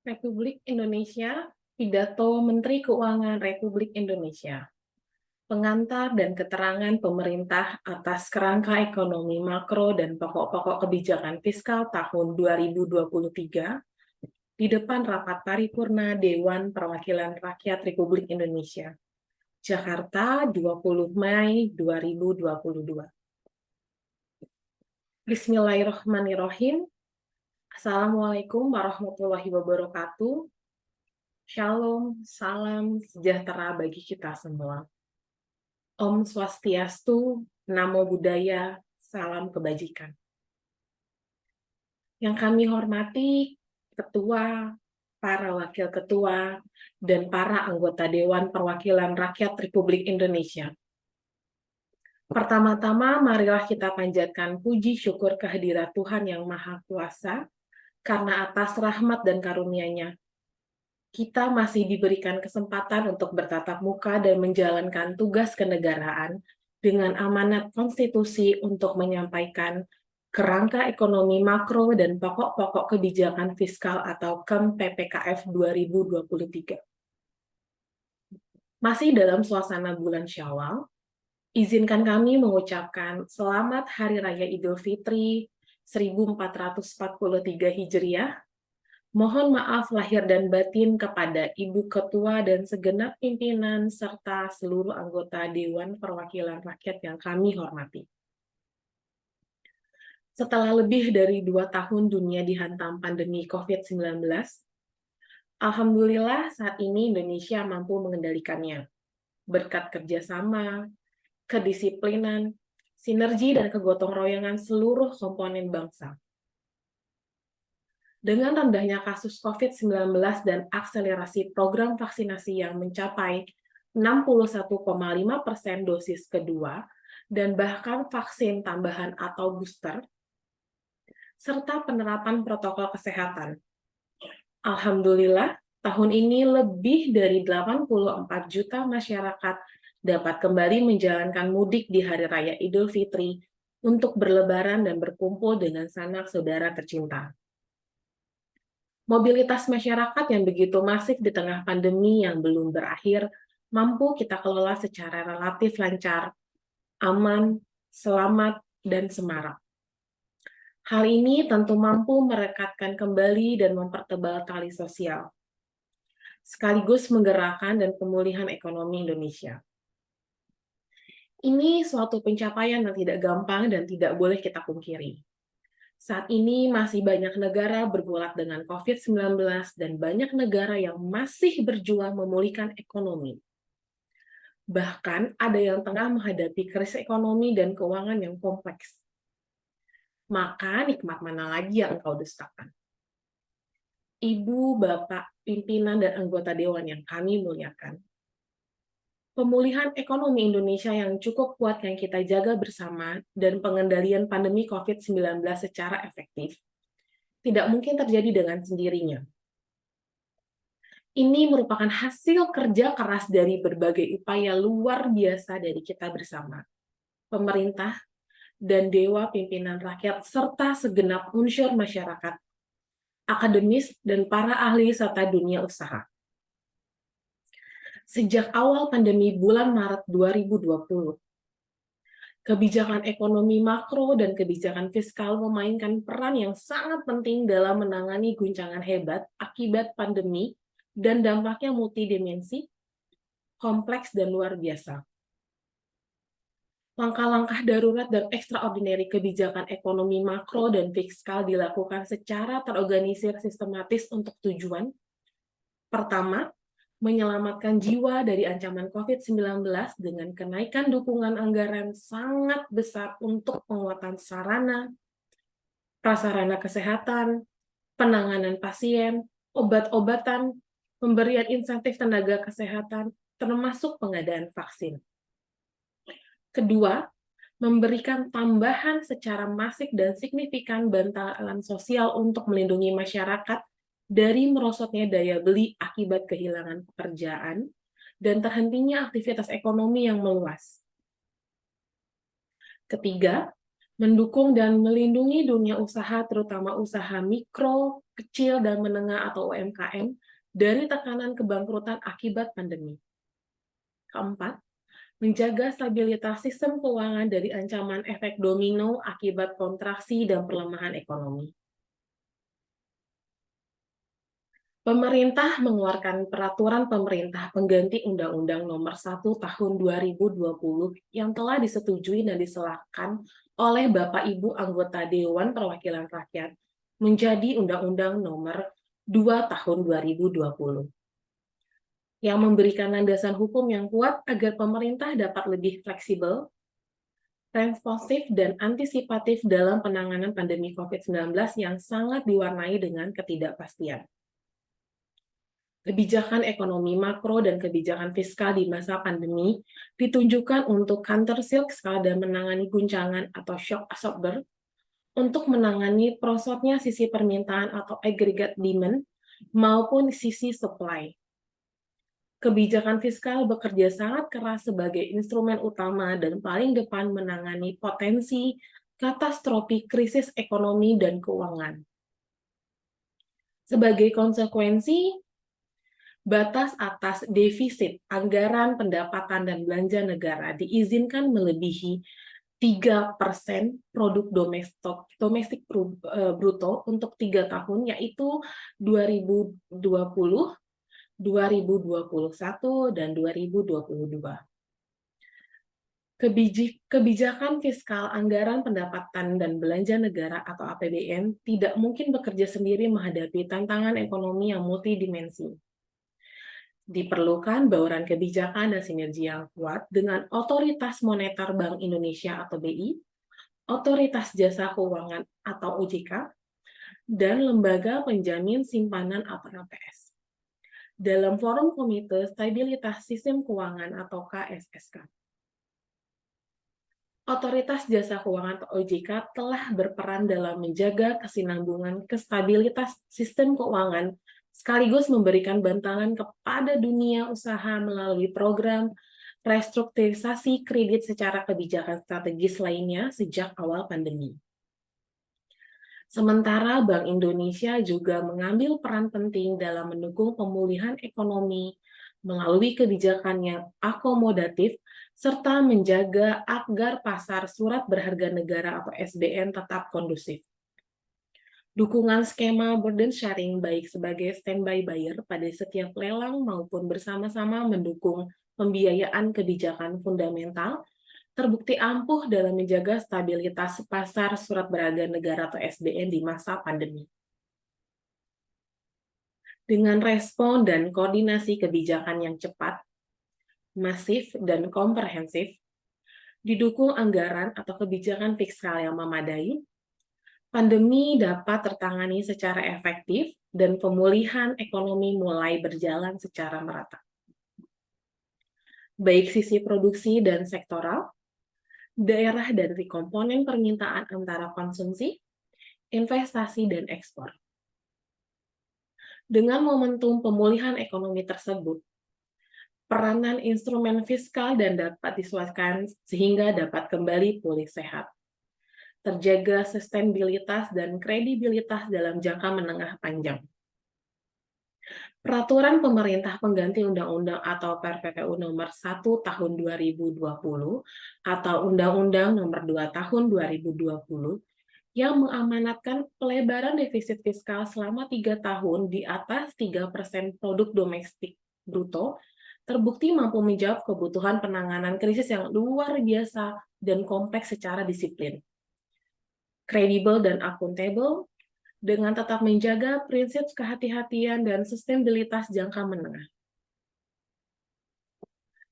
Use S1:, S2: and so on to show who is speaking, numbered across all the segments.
S1: Republik Indonesia, Pidato Menteri Keuangan Republik Indonesia, pengantar dan keterangan pemerintah atas kerangka ekonomi makro dan pokok-pokok kebijakan fiskal tahun 2023 di depan rapat paripurna Dewan Perwakilan Rakyat Republik Indonesia, Jakarta, 20 Mei 2022. Bismillahirrahmanirrahim. Assalamualaikum warahmatullahi wabarakatuh. Shalom, salam sejahtera bagi kita semua. Om Swastiastu, Namo Buddhaya, salam kebajikan. Yang kami hormati Ketua, para Wakil Ketua, dan para anggota Dewan Perwakilan Rakyat Republik Indonesia. Pertama-tama, marilah kita panjatkan puji syukur kehadirat Tuhan Yang Maha Kuasa, karena atas rahmat dan karunia-Nya, kita masih diberikan kesempatan untuk bertatap muka dan menjalankan tugas kenegaraan dengan amanat konstitusi untuk menyampaikan kerangka ekonomi makro dan pokok-pokok kebijakan fiskal atau KEM PPKF 2023. Masih dalam suasana bulan Syawal, izinkan kami mengucapkan Selamat Hari Raya Idul Fitri 1443 Hijriah. Mohon maaf lahir dan batin kepada Ibu Ketua dan segenap pimpinan serta seluruh anggota Dewan Perwakilan Rakyat yang kami hormati. Setelah lebih dari 2 tahun dunia dihantam pandemi COVID-19, alhamdulillah saat ini Indonesia mampu mengendalikannya. Berkat kerjasama, kedisiplinan, sinergi dan kegotong royongan seluruh komponen bangsa. Dengan rendahnya kasus COVID-19 dan akselerasi program vaksinasi yang mencapai 61,5% dosis kedua, dan bahkan vaksin tambahan atau booster, serta penerapan protokol kesehatan. Alhamdulillah, tahun ini lebih dari 84 juta masyarakat dapat kembali menjalankan mudik di Hari Raya Idul Fitri untuk berlebaran dan berkumpul dengan sanak saudara tercinta. Mobilitas masyarakat yang begitu masif di tengah pandemi yang belum berakhir mampu kita kelola secara relatif lancar, aman, selamat, dan semarak. Hal ini tentu mampu merekatkan kembali dan mempertebal tali sosial, sekaligus menggerakkan dan pemulihan ekonomi Indonesia. Ini suatu pencapaian yang tidak gampang dan tidak boleh kita pungkiri. Saat ini masih banyak negara bergulat dengan COVID-19 dan banyak negara yang masih berjuang memulihkan ekonomi. Bahkan ada yang tengah menghadapi krisis ekonomi dan keuangan yang kompleks. Maka nikmat mana lagi yang engkau dustakan? Ibu, Bapak, pimpinan, dan anggota Dewan yang kami muliakan. Pemulihan ekonomi Indonesia yang cukup kuat yang kita jaga bersama dan pengendalian pandemi COVID-19 secara efektif tidak mungkin terjadi dengan sendirinya. Ini merupakan hasil kerja keras dari berbagai upaya luar biasa dari kita bersama, pemerintah, dan Dewa Pimpinan Rakyat, serta segenap unsur masyarakat, akademis, dan para ahli serta dunia usaha. Sejak awal pandemi bulan Maret 2020, kebijakan ekonomi makro dan kebijakan fiskal memainkan peran yang sangat penting dalam menangani guncangan hebat akibat pandemi dan dampaknya multidimensi, kompleks, dan luar biasa. Langkah-langkah darurat dan ekstraordinari kebijakan ekonomi makro dan fiskal dilakukan secara terorganisir sistematis untuk tujuan: pertama, menyelamatkan jiwa dari ancaman COVID-19 dengan kenaikan dukungan anggaran sangat besar untuk penguatan sarana, prasarana kesehatan, penanganan pasien, obat-obatan, pemberian insentif tenaga kesehatan, termasuk pengadaan vaksin. Kedua, memberikan tambahan secara masif dan signifikan bantalan sosial untuk melindungi masyarakat dari merosotnya daya beli akibat kehilangan pekerjaan dan terhentinya aktivitas ekonomi yang meluas. Ketiga, mendukung dan melindungi dunia usaha, terutama usaha mikro, kecil, dan menengah atau UMKM, dari tekanan kebangkrutan akibat pandemi. Keempat, menjaga stabilitas sistem keuangan dari ancaman efek domino akibat kontraksi dan pelemahan ekonomi. Pemerintah mengeluarkan peraturan pemerintah pengganti Undang-Undang Nomor 1 Tahun 2020 yang telah disetujui dan disahkan oleh Bapak Ibu anggota Dewan Perwakilan Rakyat menjadi Undang-Undang Nomor 2 Tahun 2020 yang memberikan landasan hukum yang kuat agar pemerintah dapat lebih fleksibel, responsif, dan antisipatif dalam penanganan pandemi COVID-19 yang sangat diwarnai dengan ketidakpastian. Kebijakan ekonomi makro dan kebijakan fiskal di masa pandemi ditunjukkan untuk countercyclical dan menangani guncangan atau shock absorber, untuk menangani prosotnya sisi permintaan atau aggregate demand maupun sisi supply. Kebijakan fiskal bekerja sangat keras sebagai instrumen utama dan paling depan menangani potensi katastrofi krisis ekonomi dan keuangan. Sebagai konsekuensi, batas atas defisit anggaran pendapatan dan belanja negara diizinkan melebihi 3% produk domestik bruto untuk 3 tahun, yaitu 2020, 2021, dan 2022. Kebijakan fiskal anggaran pendapatan dan belanja negara atau APBN tidak mungkin bekerja sendiri menghadapi tantangan ekonomi yang multidimensi. Diperlukan bauran kebijakan dan sinergi yang kuat dengan Otoritas Moneter Bank Indonesia atau BI, Otoritas Jasa Keuangan atau OJK, dan Lembaga Penjamin Simpanan atau LPS. Dalam Forum Komite Stabilitas Sistem Keuangan atau KSSK. Otoritas Jasa Keuangan atau OJK telah berperan dalam menjaga kesinambungan stabilitas sistem keuangan sekaligus memberikan bantalan kepada dunia usaha melalui program restrukturisasi kredit secara kebijakan strategis lainnya sejak awal pandemi. Sementara Bank Indonesia juga mengambil peran penting dalam mendukung pemulihan ekonomi melalui kebijakan yang akomodatif serta menjaga agar pasar surat berharga negara atau SBN tetap kondusif. Dukungan skema burden sharing baik sebagai standby buyer pada setiap lelang maupun bersama-sama mendukung pembiayaan kebijakan fundamental terbukti ampuh dalam menjaga stabilitas pasar surat berharga negara atau SBN di masa pandemi. Dengan respon dan koordinasi kebijakan yang cepat, masif, dan komprehensif, didukung anggaran atau kebijakan fiskal yang memadai, pandemi dapat tertangani secara efektif dan pemulihan ekonomi mulai berjalan secara merata. Baik sisi produksi dan sektoral, daerah dari komponen permintaan antara konsumsi, investasi, dan ekspor. Dengan momentum pemulihan ekonomi tersebut, peranan instrumen fiskal dan dapat disesuaikan sehingga dapat kembali pulih sehat. Terjaga sustainabilitas dan kredibilitas dalam jangka menengah panjang. Peraturan pemerintah pengganti Undang-Undang atau PRPPU Nomor 1 Tahun 2020 atau Undang-Undang Nomor 2 Tahun 2020 yang mengamanatkan pelebaran defisit fiskal selama 3 tahun di atas 3% produk domestik bruto terbukti mampu menjawab kebutuhan penanganan krisis yang luar biasa dan kompleks secara disiplin, kredibel dan akuntabel, dengan tetap menjaga prinsip kehati-hatian dan sustainabilitas jangka menengah.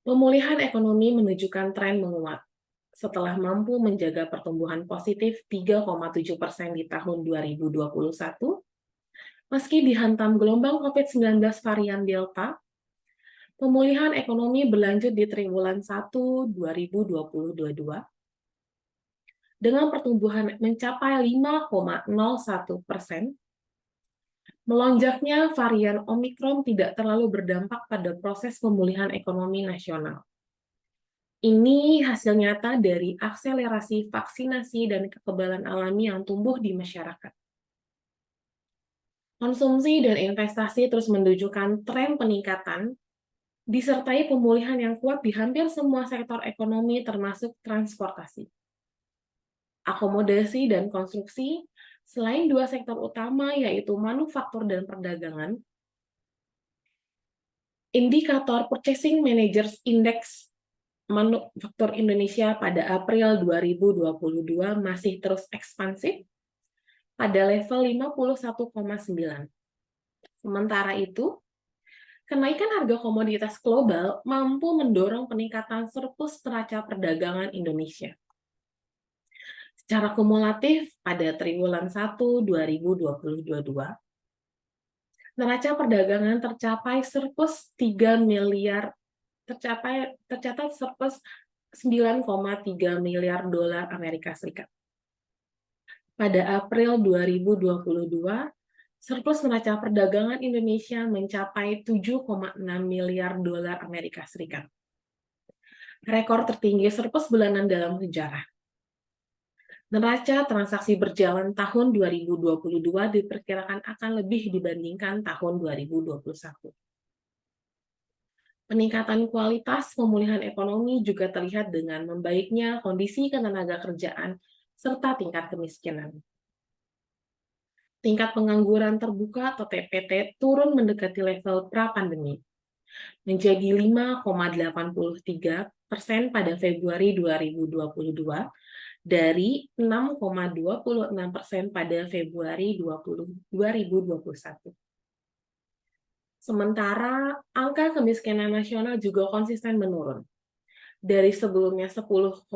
S1: Pemulihan ekonomi menunjukkan tren menguat setelah mampu menjaga pertumbuhan positif 3,7% di tahun 2021, meski dihantam gelombang COVID-19 varian Delta. Pemulihan ekonomi berlanjut di triwulan 1 2022 dengan pertumbuhan mencapai 5,01%. Melonjaknya varian Omikron tidak terlalu berdampak pada proses pemulihan ekonomi nasional. Ini hasil nyata dari akselerasi vaksinasi dan kekebalan alami yang tumbuh di masyarakat. Konsumsi dan investasi terus menunjukkan tren peningkatan, disertai pemulihan yang kuat di hampir semua sektor ekonomi termasuk transportasi. Akomodasi dan konstruksi, selain dua sektor utama yaitu manufaktur dan perdagangan, indikator Purchasing Managers Index Manufaktur Indonesia pada April 2022 masih terus ekspansif pada level 51,9. Sementara itu, kenaikan harga komoditas global mampu mendorong peningkatan surplus neraca perdagangan Indonesia. Secara kumulatif, pada triwulan 1 2022, neraca perdagangan tercapai surplus 3 miliar tercatat surplus 9,3 miliar dolar Amerika Serikat. Pada April 2022, surplus neraca perdagangan Indonesia mencapai 7,6 miliar dolar Amerika Serikat. Rekor tertinggi surplus bulanan dalam sejarah. Neraca transaksi berjalan tahun 2022 diperkirakan akan lebih dibandingkan tahun 2021. Peningkatan kualitas pemulihan ekonomi juga terlihat dengan membaiknya kondisi ketenagakerjaan serta tingkat kemiskinan. Tingkat pengangguran terbuka atau TPT turun mendekati level pra-pandemi, menjadi 5,83% pada Februari 2022 dari 6,26% pada Februari 2021. Sementara angka kemiskinan nasional juga konsisten menurun. Dari sebelumnya 10,1%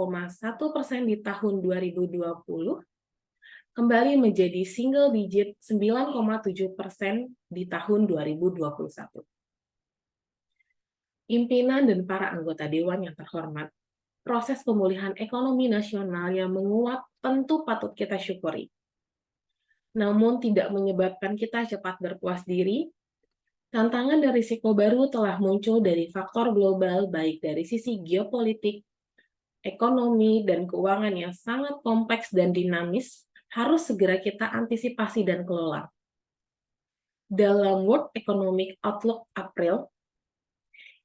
S1: di tahun 2020, kembali menjadi single digit 9,7% di tahun 2021. Pimpinan dan para anggota Dewan yang terhormat, proses pemulihan ekonomi nasional yang menguat tentu patut kita syukuri. Namun tidak menyebabkan kita cepat berpuas diri. Tantangan dan risiko baru telah muncul dari faktor global baik dari sisi geopolitik, ekonomi, dan keuangan yang sangat kompleks dan dinamis harus segera kita antisipasi dan kelola. Dalam World Economic Outlook April,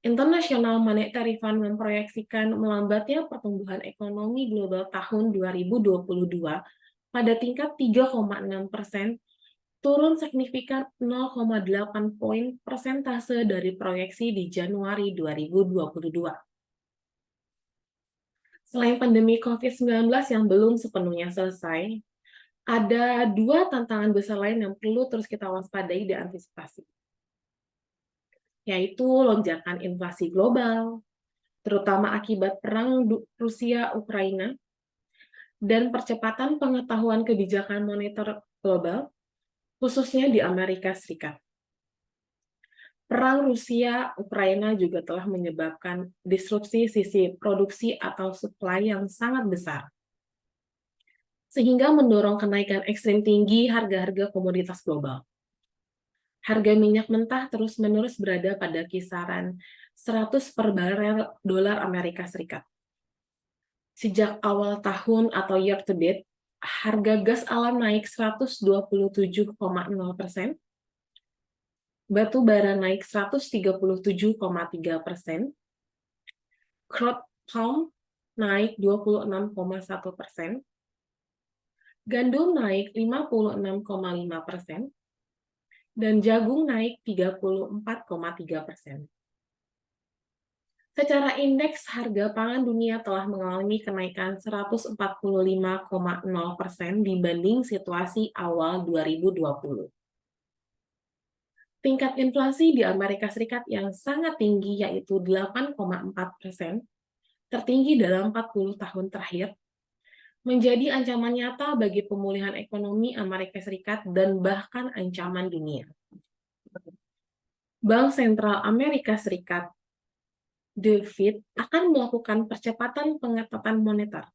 S1: International Monetary Fund memproyeksikan melambatnya pertumbuhan ekonomi global tahun 2022 pada tingkat 3,6%, turun signifikan 0,8 poin persentase dari proyeksi di Januari 2022. Selain pandemi COVID-19 yang belum sepenuhnya selesai, ada dua tantangan besar lain yang perlu terus kita waspadai dan antisipasi, yaitu lonjakan inflasi global, terutama akibat perang Rusia-Ukraina, dan percepatan pengetahuan kebijakan moneter global, khususnya di Amerika Serikat. Perang Rusia-Ukraina juga telah menyebabkan disrupsi sisi produksi atau supply yang sangat besar, sehingga mendorong kenaikan ekstrim tinggi harga-harga komoditas global. Harga minyak mentah terus-menerus berada pada kisaran 100 per barel dolar Amerika Serikat. Sejak awal tahun atau year to date, harga gas alam naik 127,0%, batu bara naik 137,3%, crude palm naik 26,1%, gandum naik 56,5%, dan jagung naik 34,3%. Secara indeks, harga pangan dunia telah mengalami kenaikan 145,0% dibanding situasi awal 2020. Tingkat inflasi di Amerika Serikat yang sangat tinggi yaitu 8,4%, tertinggi dalam 40 tahun terakhir, menjadi ancaman nyata bagi pemulihan ekonomi Amerika Serikat dan bahkan ancaman dunia. Bank Sentral Amerika Serikat, The Fed, akan melakukan percepatan pengetatan moneter.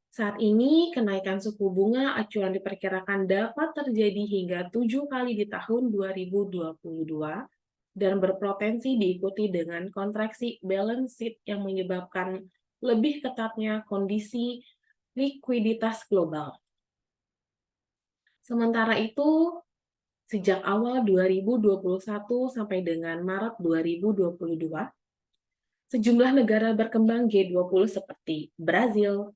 S1: Saat ini, kenaikan suku bunga acuan diperkirakan dapat terjadi hingga 7 kali di tahun 2022 dan berpotensi diikuti dengan kontraksi balance sheet yang menyebabkan lebih ketatnya kondisi likuiditas global. Sementara itu, sejak awal 2021 sampai dengan Maret 2022, sejumlah negara berkembang G20 seperti Brazil,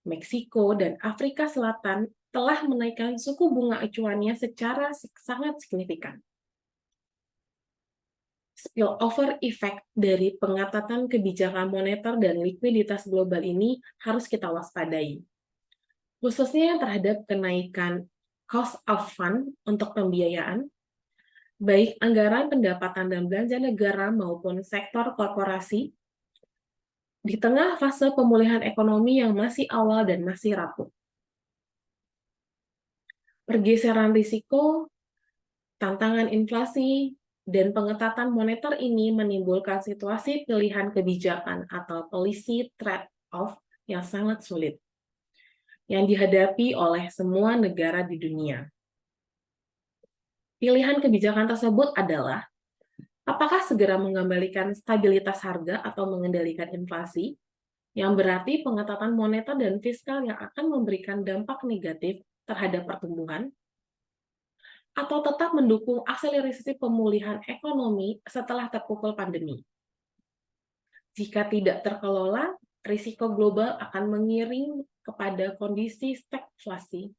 S1: Meksiko, dan Afrika Selatan telah menaikkan suku bunga acuannya secara sangat signifikan. Spillover effect dari pengetatan kebijakan moneter dan likuiditas global ini harus kita waspadai, khususnya terhadap kenaikan cost of fund untuk pembiayaan, baik anggaran pendapatan dan belanja negara maupun sektor korporasi, di tengah fase pemulihan ekonomi yang masih awal dan masih rapuh. Pergeseran risiko, tantangan inflasi, dan pengetatan moneter ini menimbulkan situasi pilihan kebijakan atau policy trade-off yang sangat sulit, yang dihadapi oleh semua negara di dunia. Pilihan kebijakan tersebut adalah, apakah segera mengembalikan stabilitas harga atau mengendalikan inflasi, yang berarti pengetatan moneter dan fiskal yang akan memberikan dampak negatif terhadap pertumbuhan, atau tetap mendukung akselerasi pemulihan ekonomi setelah terpukul pandemi. Jika tidak terkelola, risiko global akan mengiring kepada kondisi stagflasi,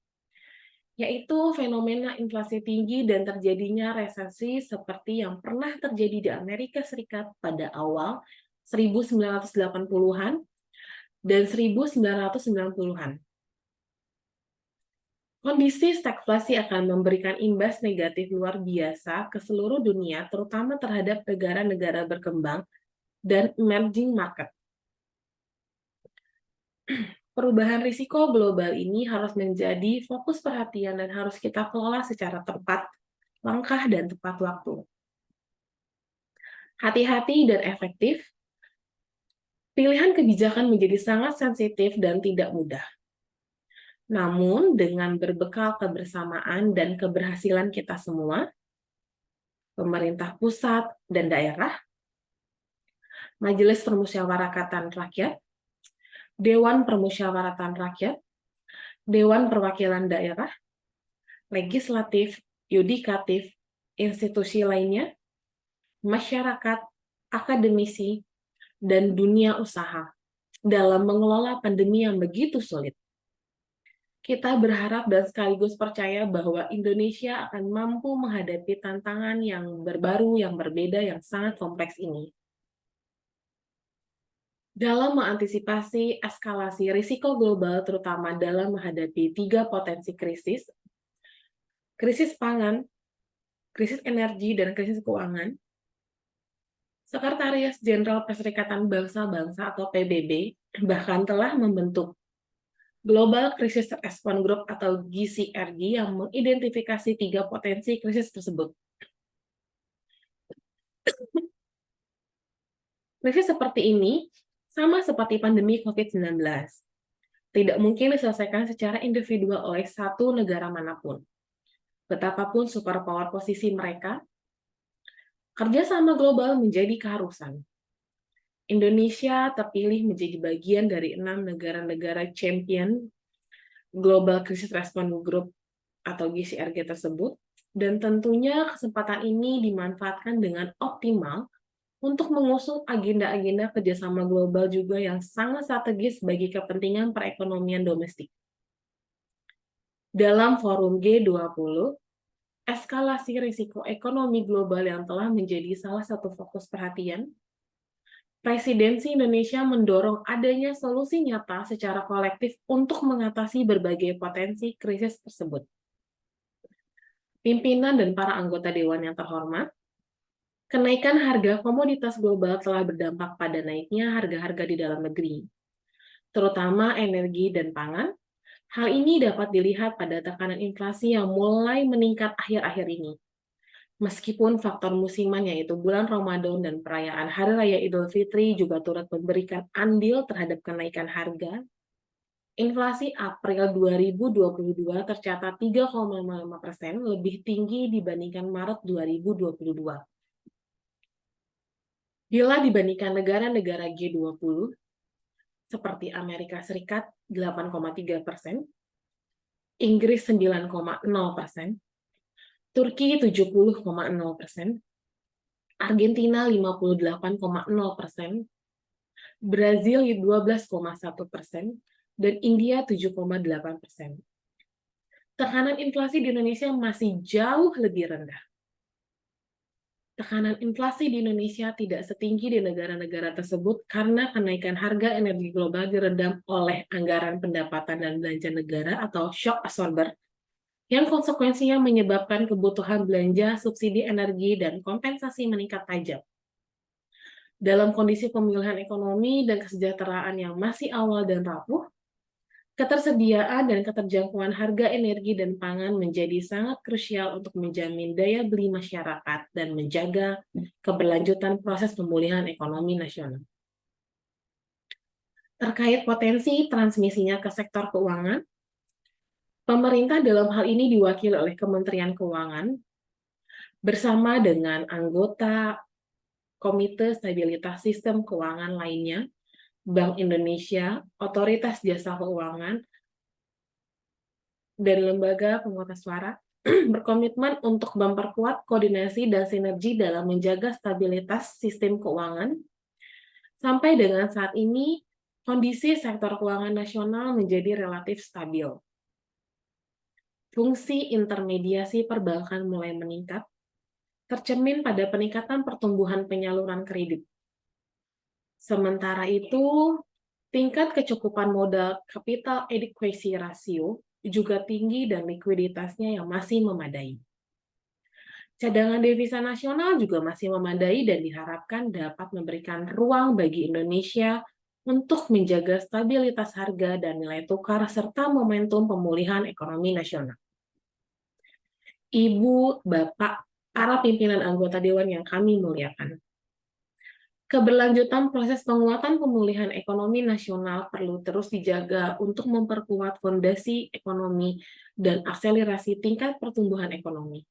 S1: yaitu fenomena inflasi tinggi dan terjadinya resesi seperti yang pernah terjadi di Amerika Serikat pada awal 1980-an dan 1990-an. Kondisi stagflasi akan memberikan imbas negatif luar biasa ke seluruh dunia, terutama terhadap negara-negara berkembang dan emerging market. Perubahan risiko global ini harus menjadi fokus perhatian dan harus kita kelola secara tepat, langkah dan tepat waktu. Hati-hati dan efektif, pilihan kebijakan menjadi sangat sensitif dan tidak mudah. Namun, dengan berbekal kebersamaan dan keberhasilan kita semua, pemerintah pusat dan daerah, Majelis Permusyawaratan Rakyat, Dewan Permusyawaratan Rakyat, Dewan Perwakilan Daerah, legislatif, yudikatif, institusi lainnya, masyarakat, akademisi, dan dunia usaha dalam mengelola pandemi yang begitu sulit. Kita berharap dan sekaligus percaya bahwa Indonesia akan mampu menghadapi tantangan yang baru, yang berbeda, yang sangat kompleks ini. Dalam mengantisipasi eskalasi risiko global, terutama dalam menghadapi 3 potensi krisis, krisis pangan, krisis energi, dan krisis keuangan, Sekretaris Jenderal Perserikatan Bangsa-Bangsa atau PBB bahkan telah membentuk Global Crisis Response Group atau GCRG yang mengidentifikasi 3 potensi krisis tersebut. Krisis seperti ini sama seperti pandemi COVID-19. Tidak mungkin diselesaikan secara individual oleh satu negara manapun. Betapapun superpower posisi mereka, kerjasama global menjadi keharusan. Indonesia terpilih menjadi bagian dari 6 negara-negara champion Global Crisis Response Group atau GCRG tersebut, dan tentunya kesempatan ini dimanfaatkan dengan optimal untuk mengusung agenda-agenda kerjasama global juga yang sangat strategis bagi kepentingan perekonomian domestik. Dalam forum G20, eskalasi risiko ekonomi global yang telah menjadi salah satu fokus perhatian, Presidensi Indonesia mendorong adanya solusi nyata secara kolektif untuk mengatasi berbagai potensi krisis tersebut. Pimpinan dan para anggota Dewan yang terhormat, kenaikan harga komoditas global telah berdampak pada naiknya harga-harga di dalam negeri, terutama energi dan pangan. Hal ini dapat dilihat pada tekanan inflasi yang mulai meningkat akhir-akhir ini. Meskipun faktor musiman yaitu bulan Ramadan dan perayaan Hari Raya Idul Fitri juga turut memberikan andil terhadap kenaikan harga, inflasi April 2022 tercatat 3,5%, lebih tinggi dibandingkan Maret 2022. Bila dibandingkan negara-negara G20, seperti Amerika Serikat 8,3%, Inggris 9,0%, Turki 70,0%, Argentina 58,0%, Brazil 12,1%, dan India 7,8%. Tekanan inflasi di Indonesia masih jauh lebih rendah. Tekanan inflasi di Indonesia tidak setinggi di negara-negara tersebut karena kenaikan harga energi global diredam oleh anggaran pendapatan dan belanja negara atau shock absorber, yang konsekuensinya menyebabkan kebutuhan belanja, subsidi energi, dan kompensasi meningkat tajam. Dalam kondisi pemulihan ekonomi dan kesejahteraan yang masih awal dan rapuh, ketersediaan dan keterjangkauan harga energi dan pangan menjadi sangat krusial untuk menjamin daya beli masyarakat dan menjaga keberlanjutan proses pemulihan ekonomi nasional. Terkait potensi transmisinya ke sektor keuangan, pemerintah dalam hal ini diwakili oleh Kementerian Keuangan bersama dengan anggota Komite Stabilitas Sistem Keuangan lainnya, Bank Indonesia, Otoritas Jasa Keuangan, dan lembaga penguatan suara berkomitmen untuk memperkuat koordinasi dan sinergi dalam menjaga stabilitas sistem keuangan. Sampai dengan saat ini, kondisi sektor keuangan nasional menjadi relatif stabil. Fungsi intermediasi perbankan mulai meningkat, tercermin pada peningkatan pertumbuhan penyaluran kredit. Sementara itu, tingkat kecukupan modal capital adequacy ratio juga tinggi dan likuiditasnya yang masih memadai. Cadangan devisa nasional juga masih memadai dan diharapkan dapat memberikan ruang bagi Indonesia untuk menjaga stabilitas harga dan nilai tukar serta momentum pemulihan ekonomi nasional. Ibu, Bapak, para pimpinan anggota Dewan yang kami muliakan, keberlanjutan proses penguatan pemulihan ekonomi nasional perlu terus dijaga untuk memperkuat fondasi ekonomi dan akselerasi tingkat pertumbuhan ekonomi.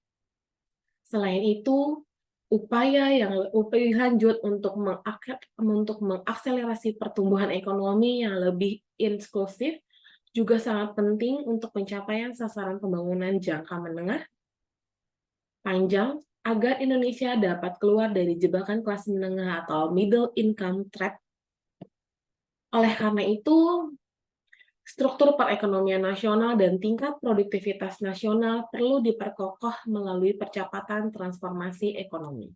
S1: Selain itu, upaya lanjut untuk mengakselerasi pertumbuhan ekonomi yang lebih inklusif juga sangat penting untuk pencapaian sasaran pembangunan jangka menengah, panjang, agar Indonesia dapat keluar dari jebakan kelas menengah atau middle income trap. Oleh karena itu, struktur perekonomian nasional dan tingkat produktivitas nasional perlu diperkokoh melalui percepatan transformasi ekonomi.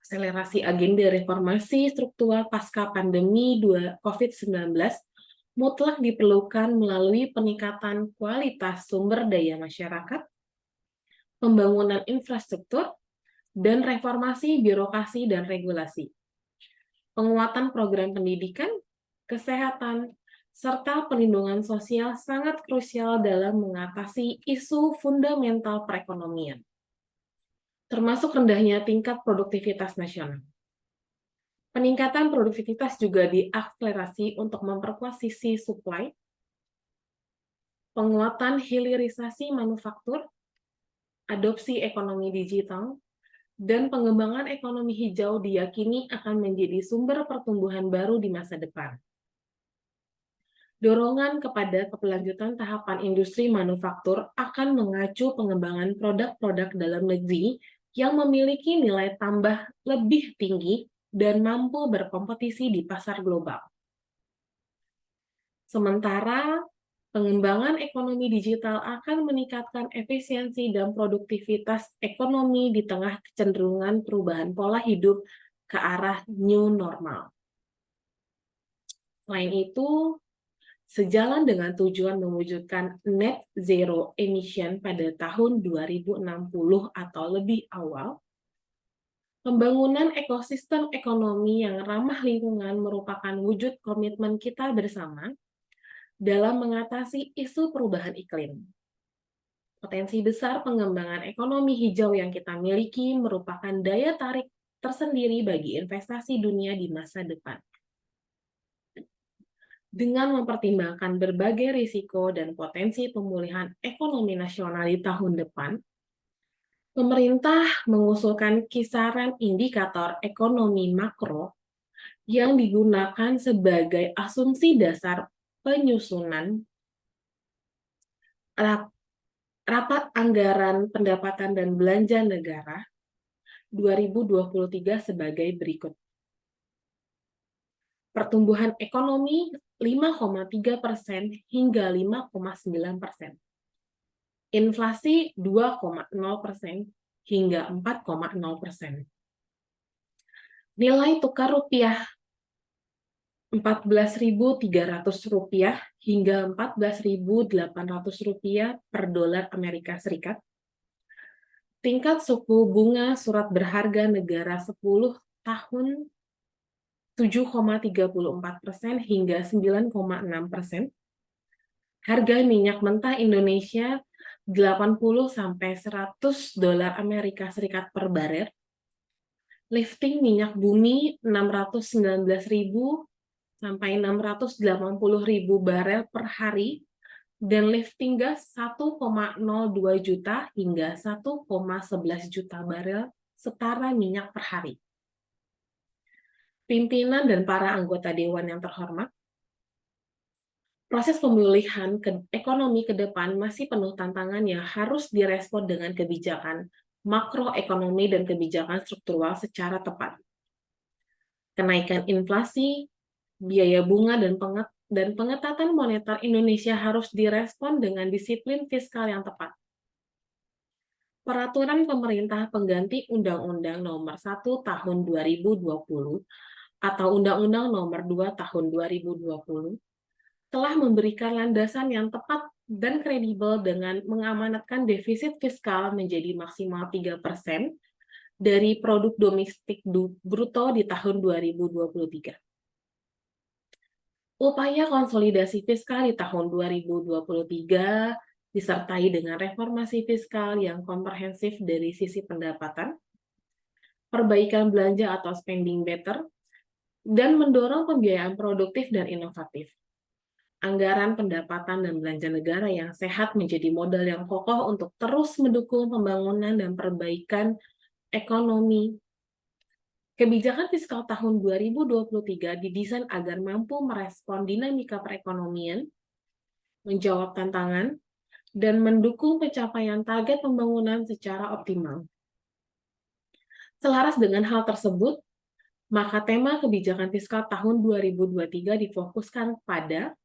S1: Akselerasi agenda reformasi struktural pasca pandemi COVID-19 mutlak diperlukan melalui peningkatan kualitas sumber daya masyarakat, pembangunan infrastruktur, dan reformasi birokrasi dan regulasi. Penguatan program pendidikan, kesehatan, serta perlindungan sosial sangat krusial dalam mengatasi isu fundamental perekonomian, termasuk rendahnya tingkat produktivitas nasional. Peningkatan produktivitas juga diakselerasi untuk memperkuat sisi supply, penguatan hilirisasi manufaktur, adopsi ekonomi digital, dan pengembangan ekonomi hijau diyakini akan menjadi sumber pertumbuhan baru di masa depan. Dorongan kepada keberlanjutan tahapan industri manufaktur akan mengacu pengembangan produk-produk dalam negeri yang memiliki nilai tambah lebih tinggi dan mampu berkompetisi di pasar global. Sementara, pengembangan ekonomi digital akan meningkatkan efisiensi dan produktivitas ekonomi di tengah kecenderungan perubahan pola hidup ke arah new normal. Selain itu, sejalan dengan tujuan mewujudkan net zero emission pada tahun 2060 atau lebih awal, pembangunan ekosistem ekonomi yang ramah lingkungan merupakan wujud komitmen kita bersama dalam mengatasi isu perubahan iklim. Potensi besar pengembangan ekonomi hijau yang kita miliki merupakan daya tarik tersendiri bagi investasi dunia di masa depan. Dengan mempertimbangkan berbagai risiko dan potensi pemulihan ekonomi nasional di tahun depan, Pemerintah mengusulkan kisaran indikator ekonomi makro yang digunakan sebagai asumsi dasar penyusunan Rapat Anggaran Pendapatan dan Belanja Negara 2023 sebagai berikut. Pertumbuhan ekonomi 5,3% hingga 5,9%. Inflasi 2,0% hingga 4,0%. Nilai tukar rupiah Rp14.300 hingga Rp14.800 per dolar Amerika Serikat. Tingkat suku bunga surat berharga negara 10 tahun 7,34% hingga 9,6%. Harga minyak mentah Indonesia 80 sampai 100 dolar Amerika Serikat per barel. Lifting minyak bumi 619.000 sampai 680.000 barel per hari dan lifting gas 1,02 juta hingga 1,11 juta barel setara minyak per hari. Pimpinan dan para anggota dewan yang terhormat, proses pemulihan ekonomi ke depan masih penuh tantangan yang harus direspon dengan kebijakan makroekonomi dan kebijakan struktural secara tepat. Kenaikan inflasi, biaya bunga, dan pengetatan moneter Indonesia harus direspon dengan disiplin fiskal yang tepat. Peraturan pemerintah pengganti Undang-Undang Nomor 1 Tahun 2020 atau Undang-Undang Nomor 2 Tahun 2020 telah memberikan landasan yang tepat dan kredibel dengan mengamanatkan defisit fiskal menjadi maksimal 3% dari produk domestik bruto di tahun 2023. Upaya konsolidasi fiskal di tahun 2023 disertai dengan reformasi fiskal yang komprehensif dari sisi pendapatan, perbaikan belanja atau spending better, dan mendorong pembiayaan produktif dan inovatif. Anggaran pendapatan dan belanja negara yang sehat menjadi modal yang kokoh untuk terus mendukung pembangunan dan perbaikan ekonomi. Kebijakan fiskal tahun 2023 didesain agar mampu merespon dinamika perekonomian, menjawab tantangan, dan mendukung pencapaian target pembangunan secara optimal. Selaras dengan hal tersebut, maka tema kebijakan fiskal tahun 2023 difokuskan pada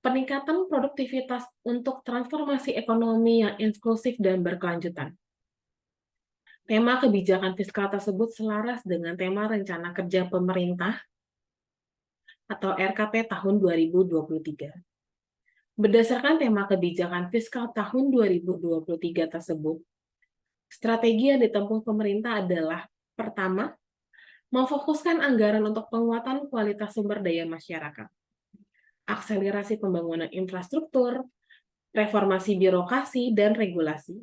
S1: peningkatan produktivitas untuk transformasi ekonomi yang inklusif dan berkelanjutan. Tema kebijakan fiskal tersebut selaras dengan tema Rencana Kerja Pemerintah atau RKP tahun 2023. Berdasarkan tema kebijakan fiskal tahun 2023 tersebut, strategi yang ditempuh pemerintah adalah: pertama, memfokuskan anggaran untuk penguatan kualitas sumber daya masyarakat, akselerasi pembangunan infrastruktur, reformasi birokrasi dan regulasi,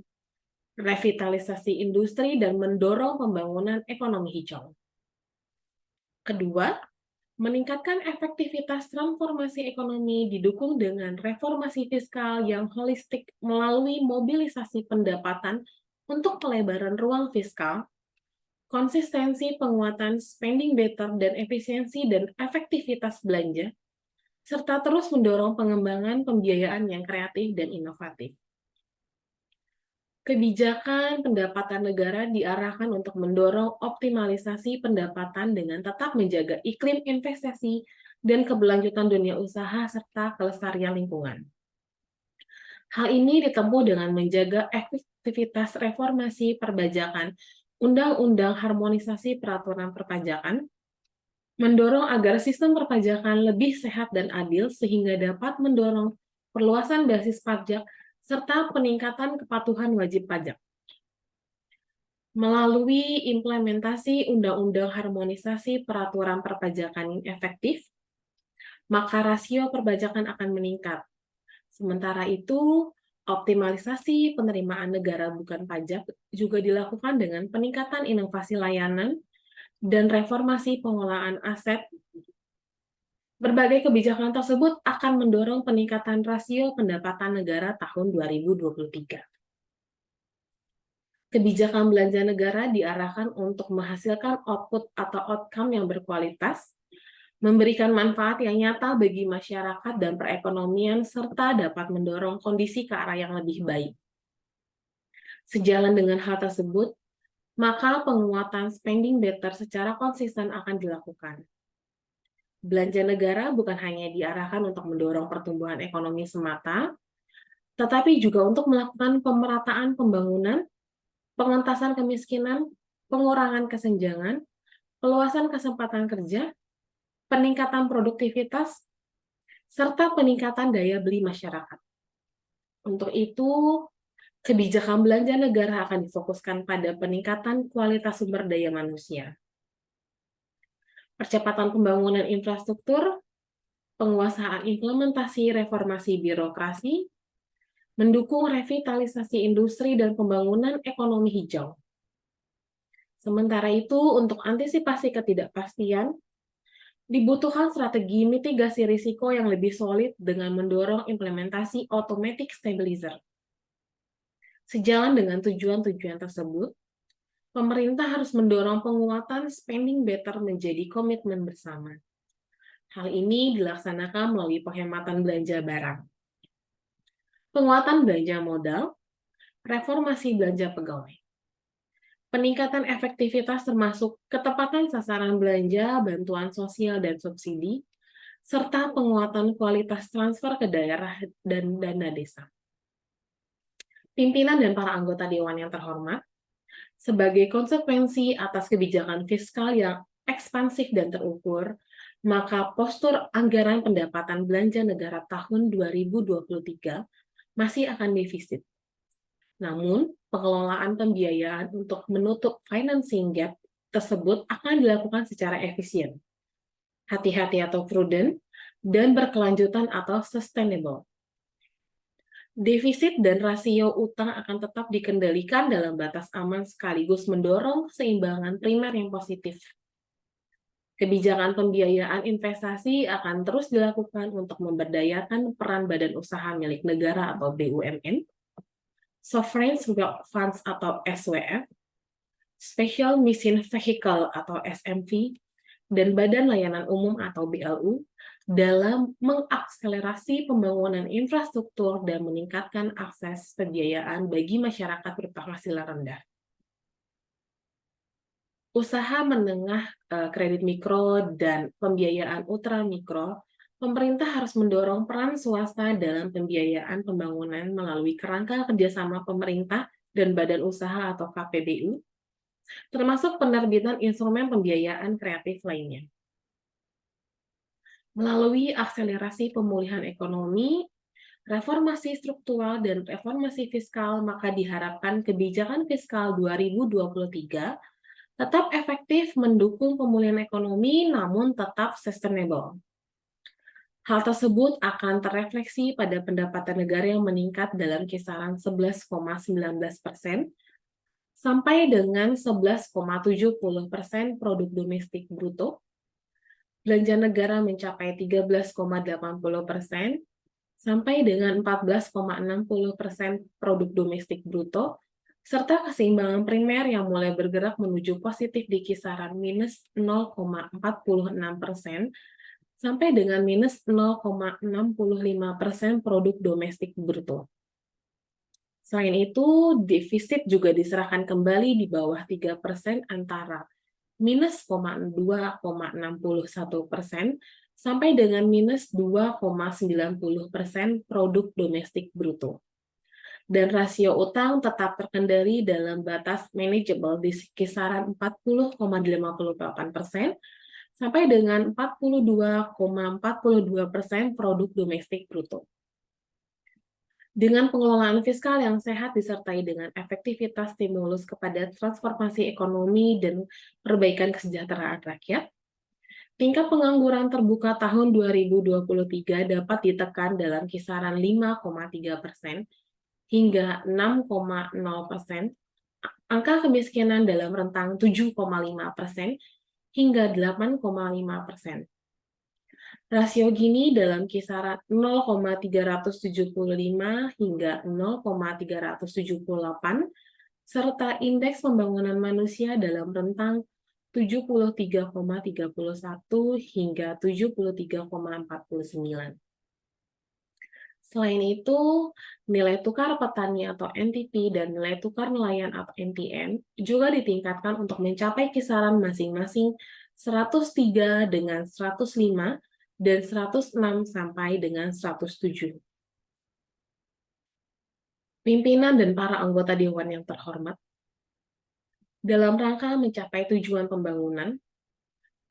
S1: revitalisasi industri, dan mendorong pembangunan ekonomi hijau. Kedua, meningkatkan efektivitas transformasi ekonomi didukung dengan reformasi fiskal yang holistik melalui mobilisasi pendapatan untuk pelebaran ruang fiskal, konsistensi penguatan spending better dan efisiensi dan efektivitas belanja, serta terus mendorong pengembangan pembiayaan yang kreatif dan inovatif. Kebijakan pendapatan negara diarahkan untuk mendorong optimalisasi pendapatan dengan tetap menjaga iklim investasi dan keberlanjutan dunia usaha serta kelestarian lingkungan. Hal ini ditempuh dengan menjaga efektivitas reformasi perpajakan, undang-undang harmonisasi peraturan perpajakan, mendorong agar sistem perpajakan lebih sehat dan adil sehingga dapat mendorong perluasan basis pajak serta peningkatan kepatuhan wajib pajak. Melalui implementasi undang-undang harmonisasi peraturan perpajakan yang efektif, maka rasio perpajakan akan meningkat. Sementara itu, optimalisasi penerimaan negara bukan pajak juga dilakukan dengan peningkatan inovasi layanan dan reformasi pengelolaan aset. Berbagai kebijakan tersebut akan mendorong peningkatan rasio pendapatan negara tahun 2023. Kebijakan belanja negara diarahkan untuk menghasilkan output atau outcome yang berkualitas, memberikan manfaat yang nyata bagi masyarakat dan perekonomian, serta dapat mendorong kondisi ke arah yang lebih baik. Sejalan dengan hal tersebut, maka penguatan spending better secara konsisten akan dilakukan. Belanja negara bukan hanya diarahkan untuk mendorong pertumbuhan ekonomi semata, tetapi juga untuk melakukan pemerataan pembangunan, pengentasan kemiskinan, pengurangan kesenjangan, peluasan kesempatan kerja, peningkatan produktivitas, serta peningkatan daya beli masyarakat. Untuk itu, kebijakan belanja negara akan difokuskan pada peningkatan kualitas sumber daya manusia, percepatan pembangunan infrastruktur, penguasaan implementasi reformasi birokrasi, mendukung revitalisasi industri dan pembangunan ekonomi hijau. Sementara itu, untuk antisipasi ketidakpastian, dibutuhkan strategi mitigasi risiko yang lebih solid dengan mendorong implementasi automatic stabilizer. Sejalan dengan tujuan-tujuan tersebut, pemerintah harus mendorong penguatan spending better menjadi komitmen bersama. Hal ini dilaksanakan melalui penghematan belanja barang, penguatan belanja modal, reformasi belanja pegawai, peningkatan efektivitas termasuk ketepatan sasaran belanja, bantuan sosial dan subsidi, serta penguatan kualitas transfer ke daerah dan dana desa. Pimpinan dan para anggota Dewan yang terhormat, sebagai konsekuensi atas kebijakan fiskal yang ekspansif dan terukur, maka postur anggaran pendapatan belanja negara tahun 2023 masih akan defisit. Namun, pengelolaan pembiayaan untuk menutup financing gap tersebut akan dilakukan secara efisien, hati-hati atau prudent, dan berkelanjutan atau sustainable. Defisit dan rasio utang akan tetap dikendalikan dalam batas aman sekaligus mendorong keseimbangan primer yang positif. Kebijakan pembiayaan investasi akan terus dilakukan untuk memberdayakan peran badan usaha milik negara atau BUMN, Sovereign Wealth Funds atau SWF, Special Mission Vehicle atau SMV, dan Badan Layanan Umum atau BLU dalam mengakselerasi pembangunan infrastruktur dan meningkatkan akses pembiayaan bagi masyarakat berpenghasilan rendah. Usaha menengah, kredit mikro, dan pembiayaan ultramikro, pemerintah harus mendorong peran swasta dalam pembiayaan pembangunan melalui kerangka kerjasama pemerintah dan badan usaha atau KPBU, termasuk penerbitan instrumen pembiayaan kreatif lainnya. Melalui akselerasi pemulihan ekonomi, reformasi struktural, dan reformasi fiskal, maka diharapkan kebijakan fiskal 2023 tetap efektif mendukung pemulihan ekonomi namun tetap sustainable. Hal tersebut akan terefleksi pada pendapatan negara yang meningkat dalam kisaran 11,19% sampai dengan 11,70% produk domestik bruto. Belanja negara mencapai 13,80% sampai dengan 14,60% produk domestik bruto, serta keseimbangan primer yang mulai bergerak menuju positif di kisaran minus 0,46% sampai dengan minus 0,65% produk domestik bruto. Selain itu, defisit juga diserahkan kembali di bawah 3% antara minus 2,61% sampai dengan minus 2,90% produk domestik bruto. Dan rasio utang tetap terkendali dalam batas manageable di kisaran 40,58% sampai dengan 42,42% produk domestik bruto. Dengan pengelolaan fiskal yang sehat disertai dengan efektivitas stimulus kepada transformasi ekonomi dan perbaikan kesejahteraan rakyat, tingkat pengangguran terbuka tahun 2023 dapat ditekan dalam kisaran 5,3% hingga 6,0%, angka kemiskinan dalam rentang 7,5% hingga 8,5%. Rasio Gini dalam kisaran 0,375 hingga 0,378 serta Indeks Pembangunan Manusia dalam rentang 73,31 hingga 73,49. Selain itu, nilai tukar petani atau NTP dan nilai tukar nelayan atau NTN juga ditingkatkan untuk mencapai kisaran masing-masing 103 dengan 105 dan 106 sampai dengan 107. Pimpinan dan para anggota Dewan yang terhormat, dalam rangka mencapai tujuan pembangunan,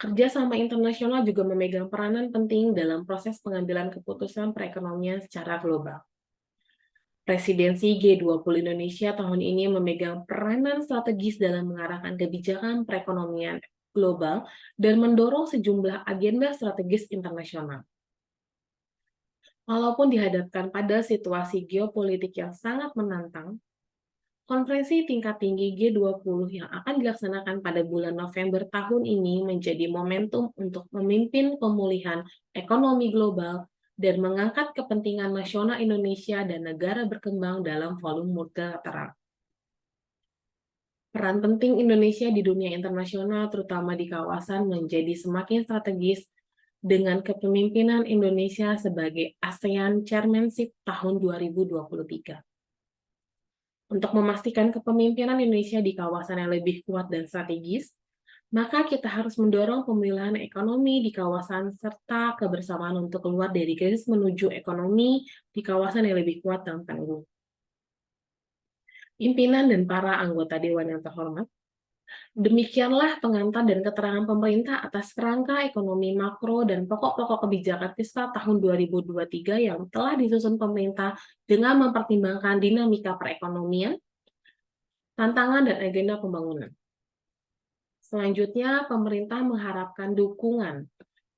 S1: kerjasama internasional juga memegang peranan penting dalam proses pengambilan keputusan perekonomian secara global. Presidensi G20 Indonesia tahun ini memegang peranan strategis dalam mengarahkan kebijakan perekonomian global dan mendorong sejumlah agenda strategis internasional. Walaupun dihadapkan pada situasi geopolitik yang sangat menantang, konferensi tingkat tinggi G20 yang akan dilaksanakan pada bulan November tahun ini menjadi momentum untuk memimpin pemulihan ekonomi global dan mengangkat kepentingan nasional Indonesia dan negara berkembang dalam forum multilateral. Peran penting Indonesia di dunia internasional, terutama di kawasan, menjadi semakin strategis dengan kepemimpinan Indonesia sebagai ASEAN Chairmanship tahun 2023. Untuk memastikan kepemimpinan Indonesia di kawasan yang lebih kuat dan strategis, maka kita harus mendorong pemulihan ekonomi di kawasan serta kebersamaan untuk keluar dari krisis menuju ekonomi di kawasan yang lebih kuat dan tangguh. Pimpinan dan para anggota Dewan yang terhormat, demikianlah pengantar dan keterangan pemerintah atas kerangka ekonomi makro dan pokok-pokok kebijakan fiskal tahun 2023 yang telah disusun pemerintah dengan mempertimbangkan dinamika perekonomian, tantangan dan agenda pembangunan. Selanjutnya, pemerintah mengharapkan dukungan,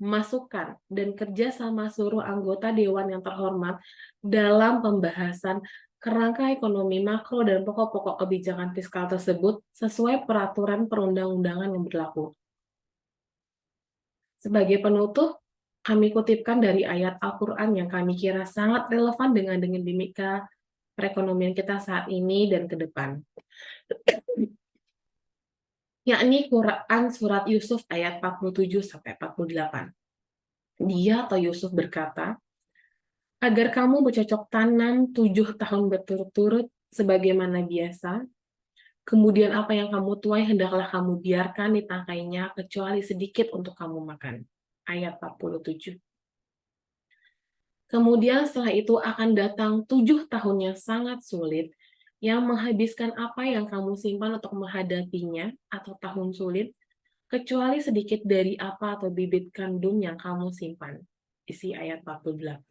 S1: masukan, dan kerjasama seluruh anggota Dewan yang terhormat dalam pembahasan kerangka ekonomi makro dan pokok-pokok kebijakan fiskal tersebut sesuai peraturan perundang-undangan yang berlaku. Sebagai penutup, kami kutipkan dari ayat Al-Quran yang kami kira sangat relevan dengan dinamika perekonomian kita saat ini dan ke depan. Yakni Quran Surat Yusuf ayat 47-48. Dia atau Yusuf berkata, agar kamu bercocok tanam 7 tahun berturut-turut sebagaimana biasa, kemudian apa yang kamu tuai hendaklah kamu biarkan ditangkainya kecuali sedikit untuk kamu makan. Ayat 47. Kemudian setelah itu akan datang 7 tahun yang sangat sulit, yang menghabiskan apa yang kamu simpan untuk menghadapinya, atau tahun sulit, kecuali sedikit dari apa atau bibit gandum yang kamu simpan. Isi ayat 48.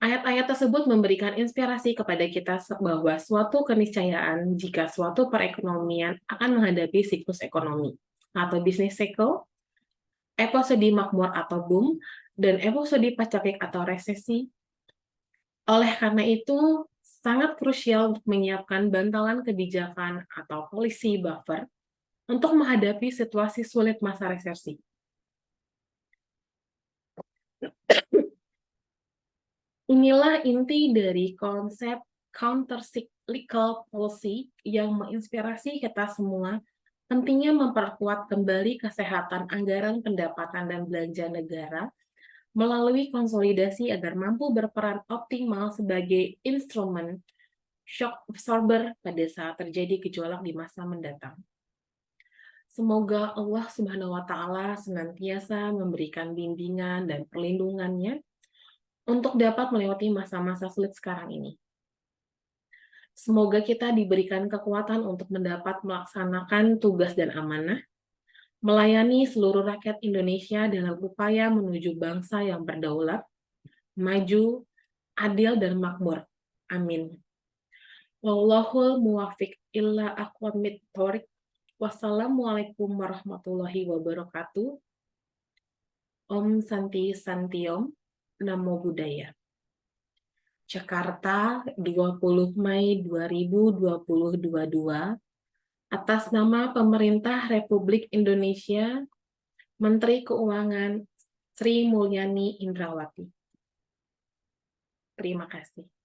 S1: Ayat-ayat tersebut memberikan inspirasi kepada kita bahwa suatu keniscayaan jika suatu perekonomian akan menghadapi siklus ekonomi, atau business cycle, episode makmur atau boom, dan episode paceklik atau resesi. Oleh karena itu, sangat krusial untuk menyiapkan bantalan kebijakan atau policy buffer untuk menghadapi situasi sulit masa resesi. Inilah inti dari konsep countercyclical policy yang menginspirasi kita semua pentingnya memperkuat kembali kesehatan anggaran pendapatan dan belanja negara melalui konsolidasi agar mampu berperan optimal sebagai instrumen shock absorber pada saat terjadi gejolak di masa mendatang. Semoga Allah Subhanahu wa Ta'ala senantiasa memberikan bimbingan dan perlindungannya untuk dapat melewati masa-masa sulit sekarang ini. Semoga kita diberikan kekuatan untuk mendapat melaksanakan tugas dan amanah, melayani seluruh rakyat Indonesia dalam upaya menuju bangsa yang berdaulat, maju, adil, dan makmur. Amin. Wallahul muwafiq illa aqwamit thoriq. Wassalamualaikum warahmatullahi wabarakatuh. Om Santi Santiom. Namo Buddhaya. Jakarta, 20 Mei 2022, atas nama Pemerintah Republik Indonesia, Menteri Keuangan Sri Mulyani Indrawati. Terima kasih.